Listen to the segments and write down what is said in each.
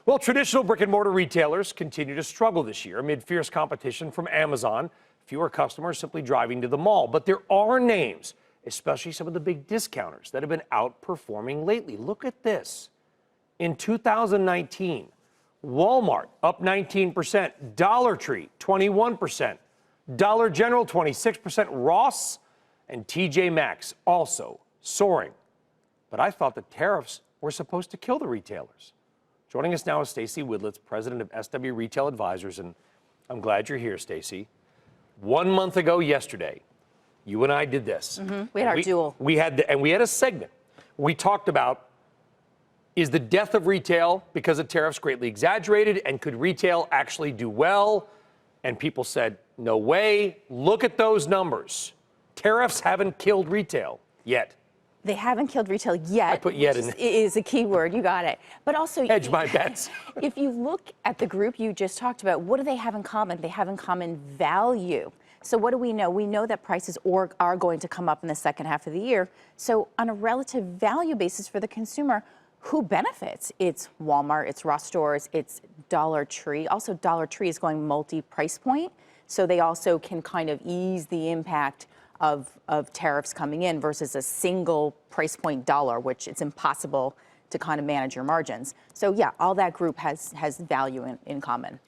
Well, traditional brick and mortar retailers continue to struggle this year amid fierce competition from Amazon. Fewer customers simply driving to the mall. But there are names, especially some of the big discounters, that have been outperforming lately. Look at this. In 2019, Walmart up 19%, Dollar Tree 21%, Dollar General 26%, Ross and TJ Maxx also soaring. But I thought the tariffs were supposed to kill the retailers. Joining us now is Stacey Widlitz, president of SW Retail Advisors, and I'm glad you're here, Stacey. 1 month ago yesterday, you and I did this. We had our duel. We had a segment. We talked about, is the death of retail because of tariffs greatly exaggerated, and could retail actually do well? And people said, no way. Look at those numbers. Tariffs haven't killed retail yet. They haven't killed retail yet. I put yet in there. It is a key word. You got it. But also, hedge my bets. If you look at the group you just talked about, what do they have in common? They have in common value. So what do we know? We know that prices are going to come up in the second half of the year. So on a relative value basis for the consumer, who benefits? It's Walmart, it's Ross Stores, it's Dollar Tree. Also, Dollar Tree is going multi-price point, so they also can kind of ease the impact of tariffs coming in versus a single price point dollar, which it's impossible to kind of manage your margins. So yeah, all that group has value in common.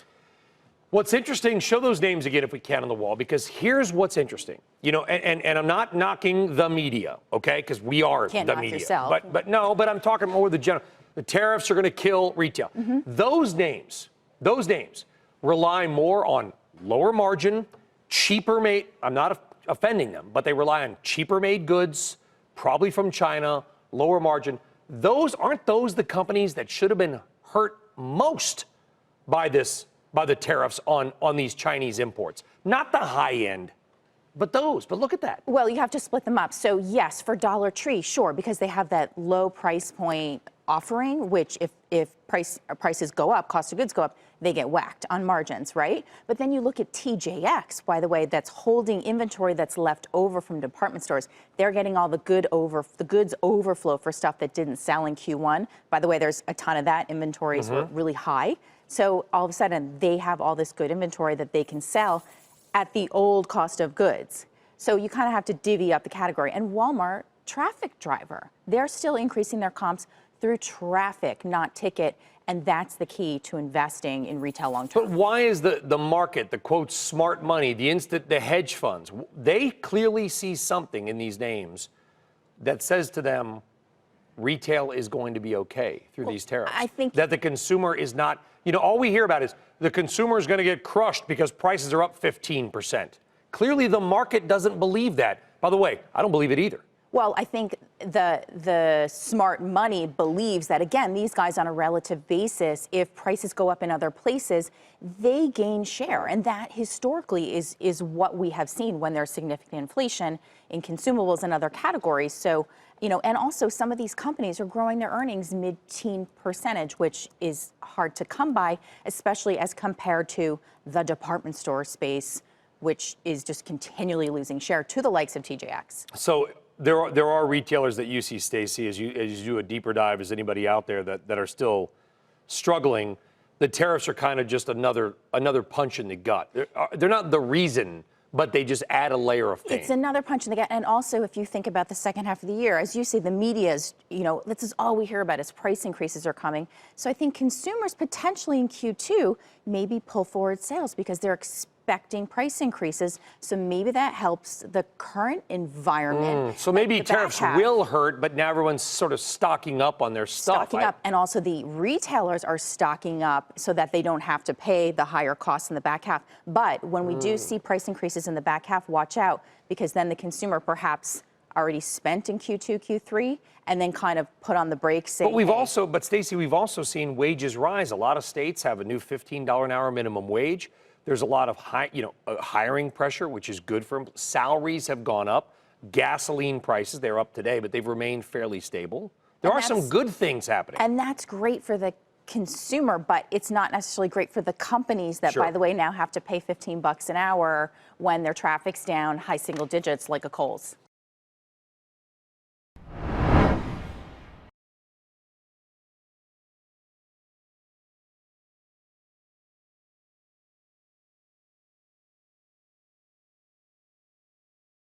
What's interesting, show those names again if we can on the wall, because here's what's interesting. You know, and I'm not knocking the media, okay? Because we are Can't the knock media. Yourself. But I'm talking more the general. The tariffs are going to kill retail. Those names rely more on lower margin, cheaper made. I'm not offending them, but they rely on cheaper made goods, probably from China, lower margin. Aren't those the companies that should have been hurt most by the tariffs on these Chinese imports? Not the high end, but those. But look at that. Well, you have to split them up. So yes, for Dollar Tree, sure, because they have that low price point offering, which if prices go up, cost of goods go up, they get whacked on margins, right? But then you look at TJX, by the way, that's holding inventory that's left over from department stores. They're getting all the goods overflow for stuff that didn't sell in Q1. By the way, there's a ton of that. Inventories were really high. So all of a sudden, they have all this good inventory that they can sell at the old cost of goods. So you kind of have to divvy up the category. And Walmart, traffic driver, they're still increasing their comps through traffic, not ticket. And that's the key to investing in retail long term. But why is the market, the quote smart money, the hedge funds, they clearly see something in these names that says to them, retail is going to be okay through these tariffs. I think that the consumer is not, you know, all we hear about is the consumer is going to get crushed because prices are up 15%. Clearly the market doesn't believe that. By the way, I don't believe it either. Well, I think the smart money believes that, again, these guys on a relative basis, if prices go up in other places, they gain share. And that historically is what we have seen when there's significant inflation in consumables and other categories. So, you know, and also some of these companies are growing their earnings mid-teen %, which is hard to come by, especially as compared to the department store space, which is just continually losing share to the likes of TJX. So there are retailers that you see, Stacey, as you do a deeper dive as anybody out there that are still struggling. The tariffs are kind of just another punch in the gut. They're not the reason, but they just add a layer of pain. It's another punch in the gut. And also, if you think about the second half of the year, as you say, the media's, you know, this is all we hear about is price increases are coming. So I think consumers potentially in Q2 maybe pull forward sales because they're expecting price increases. So maybe that helps the current environment. So maybe tariffs will hurt, but now everyone's sort of stocking up on their stuff. Stocking up, and also the retailers are stocking up so that they don't have to pay the higher costs in the back half. But when we do see price increases in the back half, watch out, because then the consumer perhaps already spent in Q2, Q3, and then kind of put on the brakes. But Stacey, we've also seen wages rise. A lot of states have a new $15 an hour minimum wage. There's a lot of hiring pressure, which is good for them. Salaries have gone up. Gasoline prices, they're up today, but they've remained fairly stable. There are some good things happening. And that's great for the consumer, but it's not necessarily great for the companies that, by the way, now have to pay $15 an hour when their traffic's down high single digits like a Kohl's.